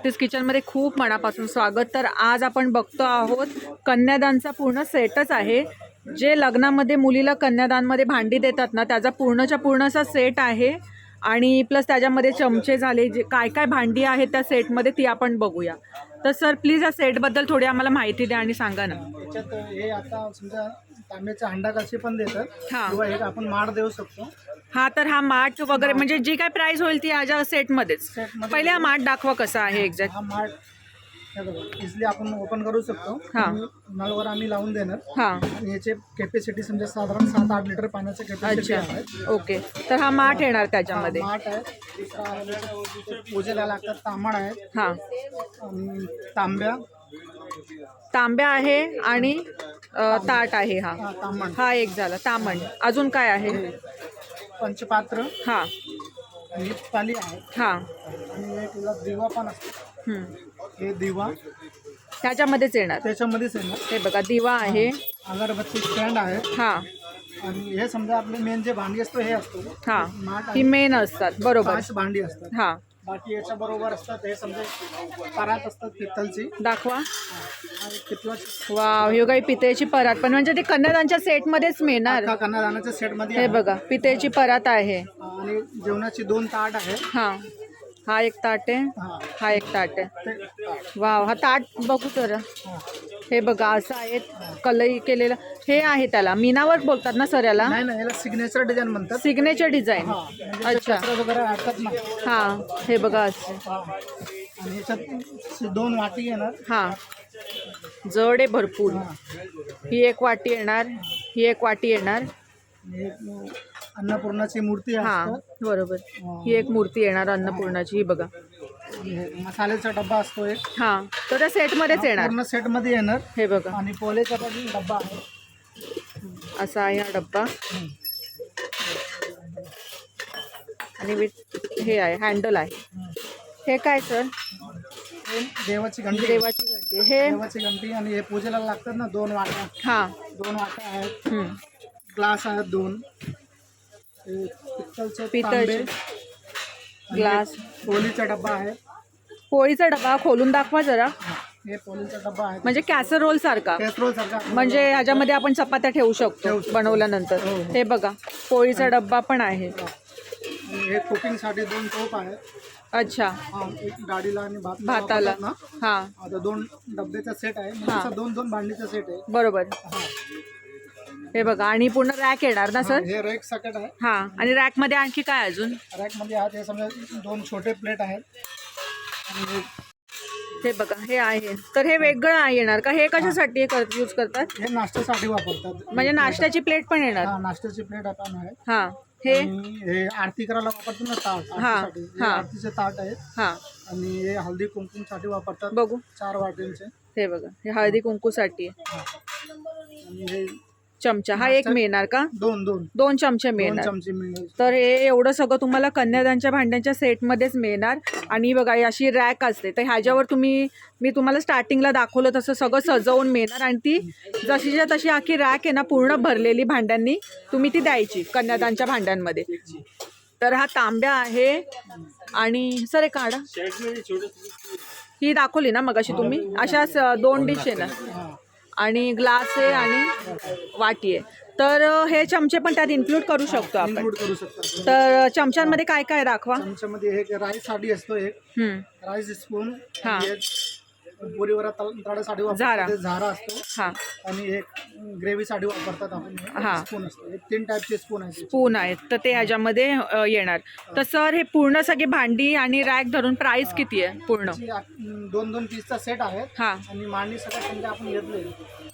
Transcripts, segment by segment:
मूर्तीज किचनमध्ये खूप मनापासून स्वागत. तर आज आपण बघतो आहोत कन्यादानचा पूर्ण सेटच आहे. जे लग्नामध्ये मुलीला कन्यादानमध्ये भांडी देतात ना, त्याचा पूर्णच्या पूर्ण असा सेट आहे. आणि प्लस त्याच्यामध्ये चमचे झाले, जे काय काय भांडी आहेत त्या सेटमध्ये ती आपण बघूया. तर सर प्लीज या सेटबद्दल थोडी आम्हाला माहिती द्या आणि सांगा ना. त्याच्यात हे आता समजा तांब्याचा हंडा कसे पण देतात हां किंवा एक आपण माठ देऊ शकतो. हा, तर हा माठ वगैरे म्हणजे जी काय प्राइस होईल ती याच्या सेटमध्येच. पहिले हा माठ दाखवा कसा आहे एक्झॅक्ट. हा माठ हे बघा इझिली आपण ओपन करू शकतो. हां. आणि नळवर आम्ही लावून देणार. हां, आणि याचे कॅपॅसिटी समजा साधारण 7-8 लिटर पाण्याचं कॅपॅसिटी अच्छा, आहे. ओके. तर हा माठ येणार त्याच्यामध्ये. माठ आहे. दुसरा आहे पूजेला लागतात तांबड आहे हां, आणि तांब्या तांब्या आहे आणि ताट आहे. हा तांबण हा एक झाला तामण. अजून काय आहे? पंचपात्र हां आणि पाली आहे. हां आणि एक दिवा पण असतो. हे दिवा त्याच्यामध्येच येणार. त्याच्यामध्येच आहे ना. हे बघा दिवा आहे. अगरबत्ती स्टँड आहे. हां आणि हे समजा आपले मेन जे भांडी असतो हे असतो. हां माठ ही मेन असतात बरोबर. 5 भांडी असतात. हां बाकी याच्या बरोबर असतात हे समजा परात असतात पित्तलची. दाखवा. आणि पितळाची वा, हे काही पितेची परात पण म्हणजे ते कन्यादानच्या सेटमध्येच मिळणार. कन्यादानाच्या सेटमध्ये हे आहे. बघा पितेची परात आहे. आणि जेवणाची 2 ताट आहे. हां, हा एक ताट आहे. हा हा एक ताट आहे. ते ताट. वाव, हा ताट बघू जरा. हा. हे बघा असं आहे कलई केलेलं. हे आहे त्याला मीनावर बोलतात ना सर याला? नाही याला सिग्नेचर डिझाईन म्हणतात. Signature design. हा, म्हणजे अच्छा. कचरा वगैरे अडकत नाही. हां, हे बघा असं. हा. आणि याच्यात 2 वाटी येणार. हां, जड आहे भरपूर. हा. ही एक वाटी येणार, ही एक वाटी येणार. आणि एक अन्नपूर्णाची मूर्ती हां असते. बरोबर. ही एक मूर्ती येणार अन्नपूर्णाची. ही बघा. आणि हे मसाल्याचा डब्बा असतो एक. हां, तो त्या सेटमध्येच येणार. पूर्ण सेटमध्ये येणार. हे बघा आणि पोलेचा पण डब्बा आहे. असा आहे हा डब्बा. आणि हे आहे हँडल आहे. हे काय सर? हे देवाची घंटी. देवाची घंटी. हे देवाची घंटी. आणि हे पूजेला लागतात ना 2 वाट्या. हां 2 वाट्या आहेत. हं. ग्लास आहेत 2. पित्तलचे पितळचे तांबे. ग्लास. पोलीचा डब्बा आहे. पोळीचा डबा खोलून दाखवा जरा. हे पोलीचा डब्बा आहे. म्हणजे कॅसरोल सारखा. कॅसरोल सारखा. म्हणजे ह्याच्यामध्ये आपण चपात्या ठेवू शकतो बनवल्यानंतर. हो. हे बघा पोळीचा डब्बा पण आहे. आणि हे कुकिंगसाठी 2 टोप आहेत. अच्छा. हा, एक डाळीला आणि भाताला. वापरतात ना. हां आता 2 डब्याचा सेट आहे. हा. म्हणजे 2 भांडीचा सेट आहे. बरोबर. हा. हे बघा आणि पूर्ण रॅक येणार ना सर? हे रॅक सकट आहे. हां, आणि रॅकमध्ये आणखी काय अजून? रॅकमध्ये आहेत हे समजा 2 छोटे प्लेट आहेत. आणि हे बघा हे आहे. तर हे वेगळं येणार का? हे कशासाठी यूज करतात? हे नाश्त्यासाठी वापरतात. म्हणजे नाश्त्याची प्लेट पण येणार. हा, नाश्त्याची प्लेट आपण आहे. हां हे आणि हे आरती करायला वापरतो ना ताट. हा, आरतीसाठी. हे हा. आरतीचे ताट आहेत. हां आणि हे हळदी कुंकुमसाठी वापरतात. बघू. 4 वाटींचे. हे बघा हे हळदी कुंकूसाठी आहे. हा. आणि हे चमचा हा एक मिळणार का? 2 चमचे दोन मिळणार. चमचे मिळेल. तर हे एवढं सगळं तुम्हाला कन्यादानच्या भांड्यांच्या सेटमध्येच मिळणार. आणि बघा ही अशी रॅक असते, तर ह्याच्यावर मी तुम्हाला स्टार्टिंगला दाखवलं तसं सगळं सजवून मिळणार. आणि ती जशीच्या तशी आखी रॅक आहे ना पूर्ण भरलेली भांड्यांनी तुम्ही ती द्यायची कन्यादानच्या भांड्यांमध्ये. तर हा तांब्या आहे. आणि सर एक काढा. ही दाखवली ना मगाशी तुम्ही. अशा 2 डिश आहे ना. हा. आणि ग्लास आहे आणि वाटी आहे. तर हे चमचे पण त्यात इन्क्लूड करू शकतो आपण. इन्क्लूड करू शकतात. तर चमच्यांमध्ये काय काय दाखवा. चमच्यामध्ये एक राईस साठी असतो. एक हं. Rice spoon. हा. पुरीवर तळासाठी झारा. वापरतात झारा असतो. हां आणि एक ग्रेव्हीसाठी वापरतात आपण. हा. स्पून असतो. 3 टाईपचे स्पून आहेत. स्पून आहेत तर ते ह्याच्यामध्ये येणार. तर सर हे पूर्ण सगळी भांडी आणि रॅक धरून प्राइस किती आहे पूर्ण? 2 पीसचा सेट आहे. हां आणि मांडी सगळं समजा आपण घेतले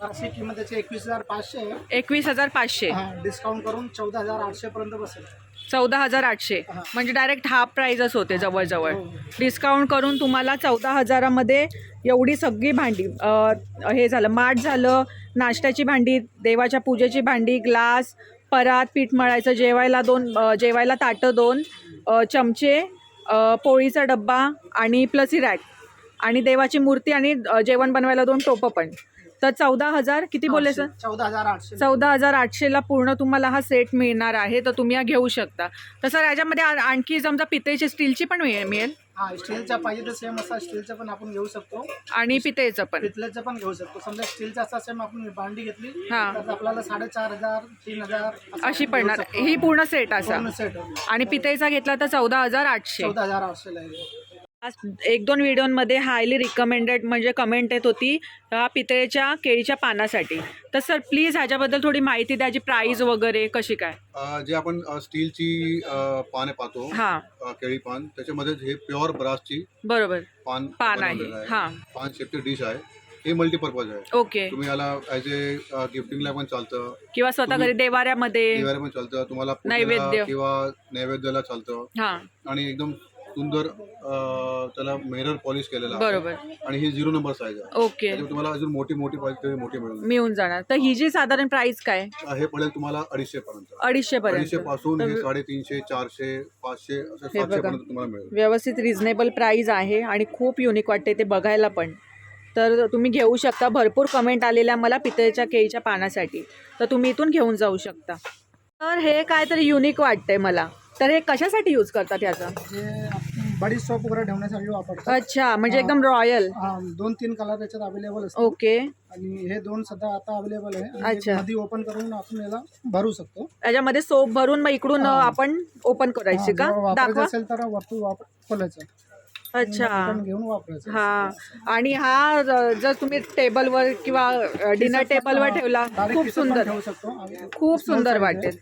अशी किंमत त्याची 21,500 आहे. 21,500. डिस्काउंट करून 14,800 पर्यंत बसेल. 14,800 हा. म्हणजे डायरेक्ट हाफ प्राइजच होते जवळजवळ. हो. डिस्काउंट करून तुम्हाला 14,000मध्ये एवढी सगळी भांडी. हे झालं माठ झालं, नाश्त्याची भांडी, देवाच्या पूजेची भांडी, ग्लास, परात, पीठ मळायचं, जेवायला ताटं 2, चमचे, पोळीचा डब्बा आणि प्लस ही रॅक. आणि देवाची मूर्ती आणि जेवण बनवायला 2 टोपं पण. तर 14,000 किती बोलले सर? 14,800. 14,800ला पूर्ण तुम्हाला हा सेट मिळणार आहे. तर तुम्ही हा घेऊ शकता. तर सर याच्यामध्ये आणखी समजा पितळेची स्टीलची पण मिळेल हा, स्टीलचा पाहिजे तर सेम असा स्टीलचा पण आपण घेऊ शकतो आणि पितळेचं पण. पितळेचं पण घेऊ शकतो. समजा स्टीलचा असा सेम आपण भांडी घेतली हा. तर आपल्याला 4,500 3,000 अशी पडणार ही पूर्ण सेट असा. सेट आणि पितळेचा घेतला तर 14,800. 14,800 लागेल. 1-2 व्हिडिओमध्ये हायली रिकमेंडेड म्हणजे कमेंट येत होती पितळेच्या केळीच्या पानासाठी. तर सर प्लीज ह्याच्याबद्दल थोडी माहिती द्या, जी प्राईज वगैरे कशी काय? जे आपण स्टीलची पाने पाहतो, हां केळी पान, त्याच्यामध्ये हे प्युअर ब्रासची बरोबर पान आहे. बनवलेलं आहे. हां पान शेपची डिश आहे. हे मल्टीपर्पज आहे. ओके. तुम्ही याला ॲज ए गिफ्टिंगला पण चालतं, किंवा स्वतः घरी देवाऱ्यामध्ये दिवाळी पण चालतं, तुम्हाला नैवेद्य. पूजेला किंवा नैवेद्याला चालतं. हां आणि एकदम सुंदर त्याला मिरर पॉलिश केलेला आहे. बरोबर. आणि ही 0 नंबर साईज आहे. ओके. त्याच्यामुळे तुम्हाला अजून मोठी पाहिजे तरी मोठी मिळून मिळून जाणार. तर ही जी साधारण प्राइस काय? हे पडेल तुम्हाला 250 पर्यंत. 250 पर्यंत. 250 पासून हे 350, 400, 500 असं 700 पर्यंत तुम्हाला मिळेल. व्यवस्थित रिझनेबल प्राइस आहे आणि खूप युनिक वाटते ते बघायला पण. तर तुम्ही घेऊ शकता. भरपूर कमेंट आलेल्या मला पितळेच्या केळीच्या पानासाठी. तर तुम्ही इथून घेऊन जाऊ शकता. तर हे काहीतरी युनिक वाटतंय मला. तर हे कशासाठी यूज करतात याचं? हे बडी सोप वगैरे ठेवण्यासाठी वापरतात. अच्छा, म्हणजे एकदम रॉयल. 2-3 कलर याच्यात अवेलेबल असतात. ओके. आणि हे 2 सध्या आता अवेलेबल आहे. आणि अच्छा. मध्ये ओपन करून आपण याला भरू शकतो. याच्यामध्ये सोप भरून मग इकडून आपण ओपन करायची का? जेव्हा वापरायचं दाखवा. असेल तर वरतून खोलायचं. अच्छा. आपण घेऊन वापरायचं. हा. आणि हा जर तुम्ही टेबलवर किंवा डिनर टेबलवर ठेवला Direct खूप किचन पण सुंदर, ठेवू शकतो. खूप Small सुंदर size आहे. वाटेल.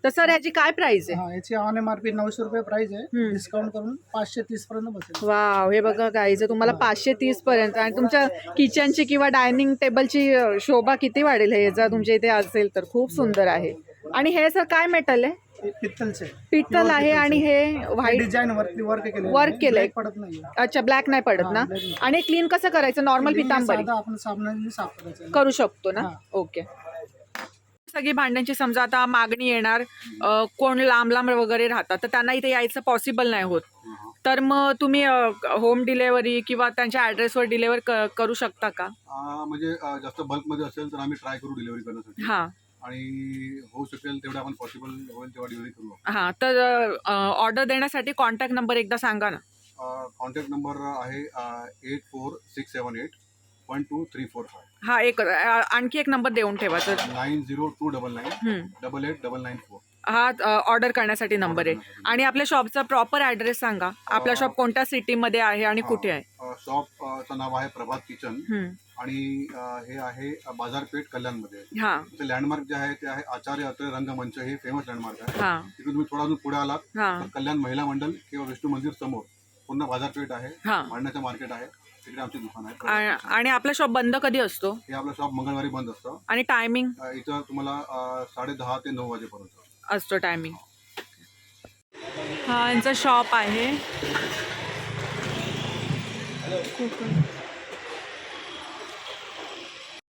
तर सर याची काय प्राइस आहे? याची ऑन MRP 900 रुपये प्राइस आहे. डिस्काउंट करून 530 पर्यंत बसेल. वाव, हे बघा गाईज, तुम्हाला 530 पर्यंत. आणि तुमच्या किचनची किंवा डायनिंग टेबलची शोभा किती वाढेल हे जर तुमच्या इथे असेल तर. खूप सुंदर आहे. आणि हे सर काय मेटल आहे? हे पित्तलचे पित्तल आहे. आणि हे व्हाईट डिझाईन वरती वर्क केलं. वर्क केलंय. पडत नाही. अच्छा, ब्लॅक नाही पडत ना? black नाही. आणि क्लीन कसं करायचं? नॉर्मल पितांबरी साधा आपण साबणाने साफ करायचं. करू शकतो ना? हा. ओके. सगळी भांड्यांची समजा आता मागणी येणार, कोण लांब लांब वगैरे राहतात तर त्यांना इथे यायचं पॉसिबल नाही होत. तर मग तुम्ही होम डिलेवरी किंवा त्यांच्या ॲड्रेसवर डिलेवर करू शकता का? म्हणजे जास्त बल्कमध्ये असेल तर आम्ही ट्राय करू डिलिव्हरी करण्यासाठी. हां आणि होऊ शकेल तेवढं आपण पॉसिबल होईल तेव्हा डिलिव्हरी करू. हां. तर ऑर्डर देण्यासाठी कॉन्टॅक्ट नंबर एकदा सांगा ना. कॉन्टॅक्ट नंबर आहे 8467812345. हा, एक आणखी एक नंबर देऊन ठेवा तर. 902999 889994. हा ऑर्डर करण्यासाठी नंबर आहे. आणि आपल्या शॉपचा प्रॉपर ॲड्रेस सांगा. आपला शॉप कोणत्या सिटीमध्ये आहे आणि कुठे आहे? शॉपचं नाव आहे प्रभात किचन. आणि हे आहे बाजारपेठ कल्याणमध्ये. हां ते लँडमार्क जे आहे ते आहे आचार्य अत्रे रंगमंच. हे फेमस लँडमार्क आहे. हां तिकडे तुम्ही थोडा अजून पुढे आलात हां तर कल्याण महिला मंडळ किंवा विष्णू मंदिर समोर पूर्ण बाजारपेठ आहे. हां. भांडण्याचं मार्केट आहे. तिकडे आमचे दुकान आहे. आणि आपला शॉप बंद कधी असतो? हे आपलं शॉप मंगळवारी बंद असतं. आणि टायमिंग? इथं तुम्हाला 10:30 ते 9 वाजेपर्यंत असतो टायमिंग. हा यांचा शॉप आहे.